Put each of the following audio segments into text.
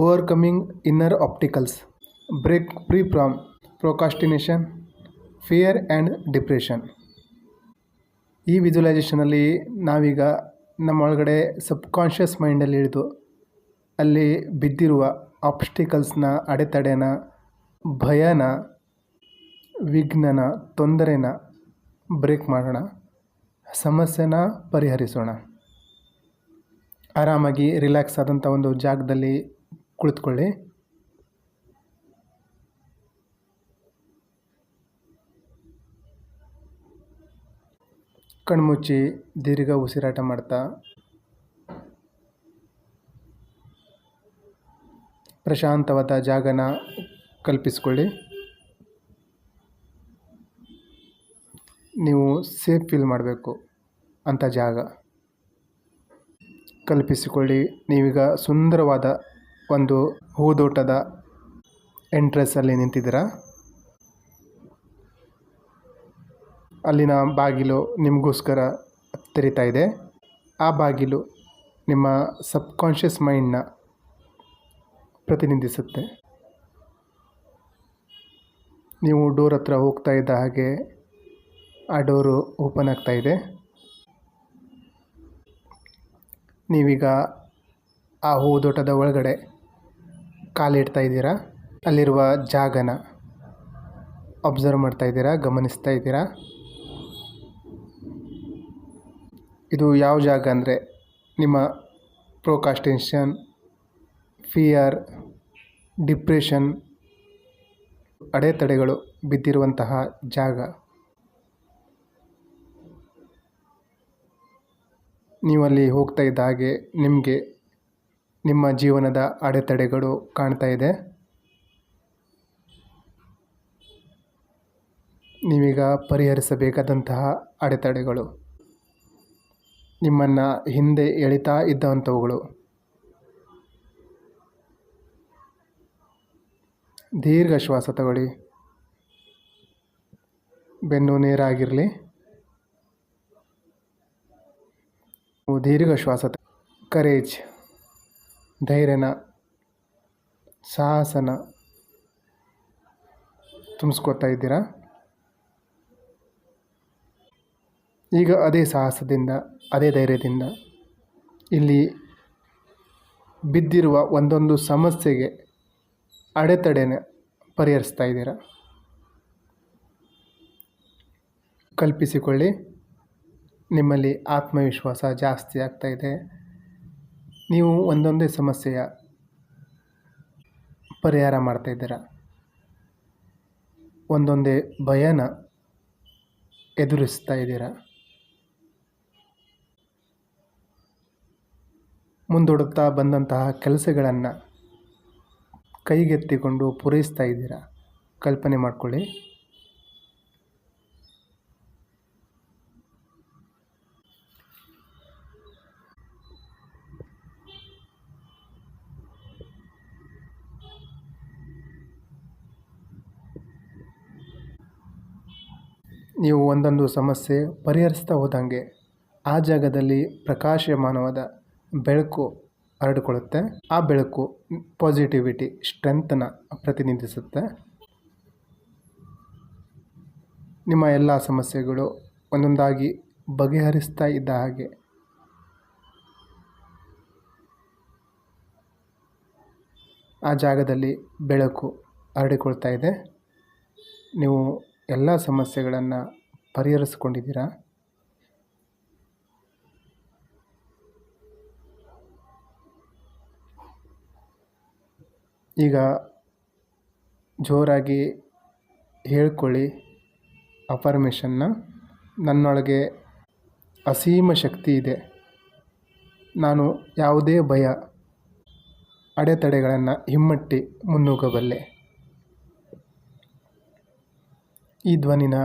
Overcoming inner obstacles, break free from procrastination, fear and depression. ಈ ವಿಜುವಲೈಸೇಷನಲ್ಲಿ ನಾವೀಗ ನಮ್ಮ ಒಳಗಡೆ ಸಬ್ಕಾನ್ಷಿಯಸ್ ಮೈಂಡಲ್ಲಿ ಇಳಿದು ಅಲ್ಲಿ ಬಿದ್ದಿರುವ ಆಬ್ಸ್ಟಿಕಲ್ಸ್ನ, ಅಡೆತಡೆನ, ಭಯನ, ವಿಘ್ನನ, ತೊಂದರೆನ ಬ್ರೇಕ್ ಮಾಡೋಣ, ಸಮಸ್ಯೆನ ಪರಿಹರಿಸೋಣ. ಆರಾಮಾಗಿ ರಿಲ್ಯಾಕ್ಸ್ ಆದಂಥ ಒಂದು ಜಾಗದಲ್ಲಿ ಕುಳಿತುಕೊಳ್ಳಿ. ಕಣ್ಮುಚ್ಚಿ ದೀರ್ಘ ಉಸಿರಾಟ ಮಾಡ್ತಾ ಪ್ರಶಾಂತವಾದ ಜಾಗನ ಕಲ್ಪಿಸ್ಕೊಳ್ಳಿ. ನೀವು ಸೇಫ್ ಫೀಲ್ ಮಾಡಬೇಕು ಅಂಥ ಜಾಗ ಕಲ್ಪಿಸಿಕೊಳ್ಳಿ. ನೀವೀಗ ಸುಂದರವಾದ ಒಂದು ಹೂದೋಟದ ಎಂಟ್ರೆನ್ಸಲ್ಲಿ ನಿಂತಿದ್ದೀರಾ. ಅಲ್ಲಿನ ಬಾಗಿಲು ನಿಮಗೋಸ್ಕರ ತೆರೀತಾ ಇದೆ. ಆ ಬಾಗಿಲು ನಿಮ್ಮ ಸಬ್ಕಾನ್ಷಿಯಸ್ ಮೈಂಡ್ನ ಪ್ರತಿನಿಧಿಸುತ್ತೆ. ನೀವು ಡೋರ್ ಹತ್ರ ಹೋಗ್ತಾ ಇದ್ದ ಹಾಗೆ ಆ ಡೋರು ಓಪನ್ ಆಗ್ತಾ ಇದೆ. ನೀವೀಗ ಆ ಹೂದೋಟದ ಒಳಗಡೆ ಕಾಲಿಡ್ತಾ ಇದ್ದೀರಾ. ಅಲ್ಲಿರುವ ಜಾಗನ ಅಬ್ಸರ್ವ್ ಮಾಡ್ತಾ ಇದ್ದೀರಾ, ಗಮನಿಸ್ತಾ ಇದ್ದೀರಾ. ಇದು ಯಾವ ಜಾಗ ಅಂದರೆ ನಿಮ್ಮ ಪ್ರೊಕಾಸ್ಟಿನೇಷನ್, ಫಿಯರ್, ಡಿಪ್ರೆಷನ್, ಅಡೆತಡೆಗಳು ಬಿದ್ದಿರುವಂತಹ ಜಾಗ. ನೀವಲ್ಲಿ ಹೋಗ್ತಾ ಇದ್ದ ಹಾಗೆ ನಿಮಗೆ ನಿಮ್ಮ ಜೀವನದ ಅಡೆತಡೆಗಳು ಕಾಣ್ತಾ ಇದೆ. ನೀವೀಗ ಪರಿಹರಿಸಬೇಕಾದಂತಹ ಅಡೆತಡೆಗಳು, ನಿಮ್ಮನ್ನು ಹಿಂದೆ ಎಳಿತಾ ಇದ್ದಂಥವುಗಳು. ದೀರ್ಘ ಶ್ವಾಸ ತಗೊಳ್ಳಿ. ಬೆನ್ನು ನೇರಾಗಿರಲಿ. ದೀರ್ಘ ಶ್ವಾಸ. ಕರೇಜ್, ಧೈರ್ಯನ, ಸಾಹಸನ ತುಂಬಿಸ್ಕೊತಾ ಇದ್ದೀರಾ. ಈಗ ಅದೇ ಸಾಹಸದಿಂದ, ಅದೇ ಧೈರ್ಯದಿಂದ ಇಲ್ಲಿ ಬಿದ್ದಿರುವ ಒಂದೊಂದು ಸಮಸ್ಯೆಗೆ ಅಡೆತಡೆನ ಪರಿಹರಿಸ್ತಾ ಇದ್ದೀರಾ. ಕಲ್ಪಿಸಿಕೊಳ್ಳಿ, ನಿಮ್ಮಲ್ಲಿ ಆತ್ಮವಿಶ್ವಾಸ ಜಾಸ್ತಿ ಆಗ್ತಾ ಇದೆ. ನೀವು ಒಂದೊಂದೇ ಸಮಸ್ಯೆಯ ಪರಿಹಾರ ಮಾಡ್ತಾ ಇದ್ದೀರಾ. ಒಂದೊಂದೇ ಭಯನ ಎದುರಿಸ್ತಾ ಇದ್ದೀರಾ. ಮುಂದೂಡುತ್ತಾ ಬಂದಂತಹ ಕೆಲಸಗಳನ್ನು ಕೈಗೆತ್ತಿಕೊಂಡು ಪೂರೈಸ್ತಾ ಇದ್ದೀರಾ. ಕಲ್ಪನೆ ಮಾಡಿಕೊಳ್ಳಿ. ನೀವು ಒಂದೊಂದು ಸಮಸ್ಯೆ ಪರಿಹರಿಸ್ತಾ ಹೋದಂಗೆ ಆ ಜಾಗದಲ್ಲಿ ಪ್ರಕಾಶಮಾನವಾದ ಬೆಳಕು ಹರಡಿಕೊಳ್ಳುತ್ತೆ. ಆ ಬೆಳಕು ಪಾಸಿಟಿವಿಟಿ, ಸ್ಟ್ರೆಂತನ್ನು ಪ್ರತಿನಿಧಿಸುತ್ತೆ. ನಿಮ್ಮ ಎಲ್ಲ ಸಮಸ್ಯೆಗಳು ಒಂದೊಂದಾಗಿ ಬಗೆಹರಿಸ್ತಾ ಇದ್ದ ಹಾಗೆ ಆ ಜಾಗದಲ್ಲಿ ಬೆಳಕು ಹರಡಿಕೊಳ್ತಾ ಇದೆ. ನೀವು ಎಲ್ಲ ಸಮಸ್ಯೆಗಳನ್ನು ಪರಿಹರಿಸ್ಕೊಂಡಿದ್ದೀರಾ. ಈಗ ಜೋರಾಗಿ ಹೇಳ್ಕೊಳ್ಳಿ ಅಫರ್ಮೇಷನ್ನ. ನನ್ನೊಳಗೆ ಅಸೀಮ ಶಕ್ತಿ ಇದೆ. ನಾನು ಯಾವುದೇ ಭಯ, ಅಡೆತಡೆಗಳನ್ನು ಹಿಮ್ಮಟ್ಟಿ ಮುನ್ನುಗ್ಗಬಲ್ಲೆ. ಈ ಧ್ವನಿನ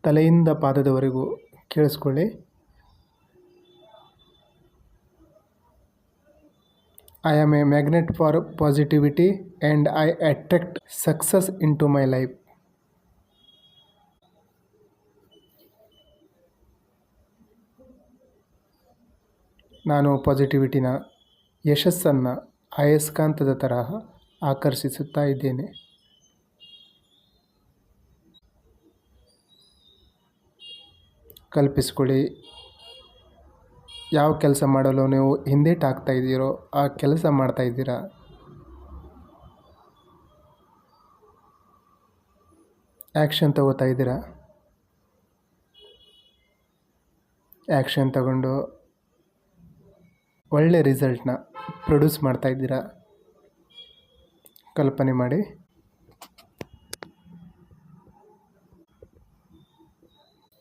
ತಲೆಯಿಂದ ಪಾದದವರೆಗೂ ಕೇಳಿಸ್ಕೊಳ್ಳಿ. I am a magnet for positivity and I attract success into my life. ನಾನು ಪಾಸಿಟಿವಿಟಿನ, ಯಶಸ್ಸನ್ನು ಅಯಸ್ಕಾಂತದ ತರಹ ಆಕರ್ಷಿಸುತ್ತಾ ಇದ್ದೇನೆ. ಕಲ್ಪಿಸಿಕೊಳ್ಳಿ, ಯಾವ ಕೆಲಸ ಮಾಡಲು ನೀವು ಹಿಂದೇಟಾಗ್ತಾ ಇದ್ದೀರೋ ಆ ಕೆಲಸ ಮಾಡ್ತಾ ಇದ್ದೀರಾ. ಆ್ಯಕ್ಷನ್ ತಗೋತಾ ಇದ್ದೀರಾ. ಆ್ಯಕ್ಷನ್ ತಗೊಂಡು ಒಳ್ಳೆ ರಿಸಲ್ಟ್ನ ಪ್ರೊಡ್ಯೂಸ್ ಮಾಡ್ತಾ ಇದ್ದೀರಾ. ಕಲ್ಪನೆ ಮಾಡಿ.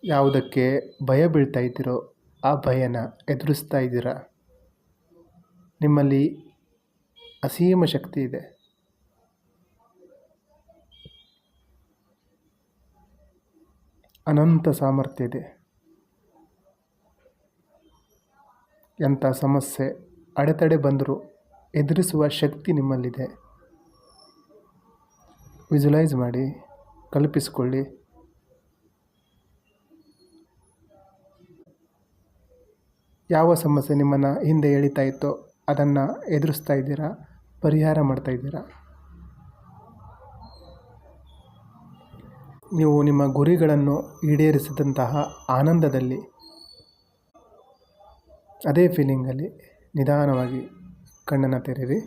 ಯಾವುದಕ್ಕೆ ಭಯ ಬೀಳ್ತಾ ಇದ್ದೀರೋ ಆ ಭಯನ ಎದುರಿಸ್ತಾ ಇದ್ದೀರಾ. ನಿಮ್ಮಲ್ಲಿ ಅಸೀಮ ಶಕ್ತಿ ಇದೆ. ಅನಂತ ಸಾಮರ್ಥ್ಯ ಇದೆ. ಎಂಥ ಸಮಸ್ಯೆ ಅಡೆತಡೆ ಬಂದರೂ ಎದುರಿಸುವ ಶಕ್ತಿ ನಿಮ್ಮಲ್ಲಿದೆ. ವಿಜುವಲೈಸ್ ಮಾಡಿ, ಕಲ್ಪಿಸಿಕೊಳ್ಳಿ. ಯಾವ ಸಮಸ್ಯೆ ನಿಮ್ಮನ್ನು ಹಿಂದೆ ಎಳಿತಾ ಇತ್ತೋ ಅದನ್ನು ಎದುರಿಸ್ತಾ ಇದ್ದೀರಾ, ಪರಿಹಾರ ಮಾಡ್ತಾ ಇದ್ದೀರಾ. ನೀವು ನಿಮ್ಮ ಗುರಿಗಳನ್ನು ಈಡೇರಿಸಿದಂತಹ ಆನಂದದಲ್ಲಿ, ಅದೇ ಫೀಲಿಂಗಲ್ಲಿ ನಿಧಾನವಾಗಿ ಕಣ್ಣನ್ನು ತೆರೆಯಿರಿ.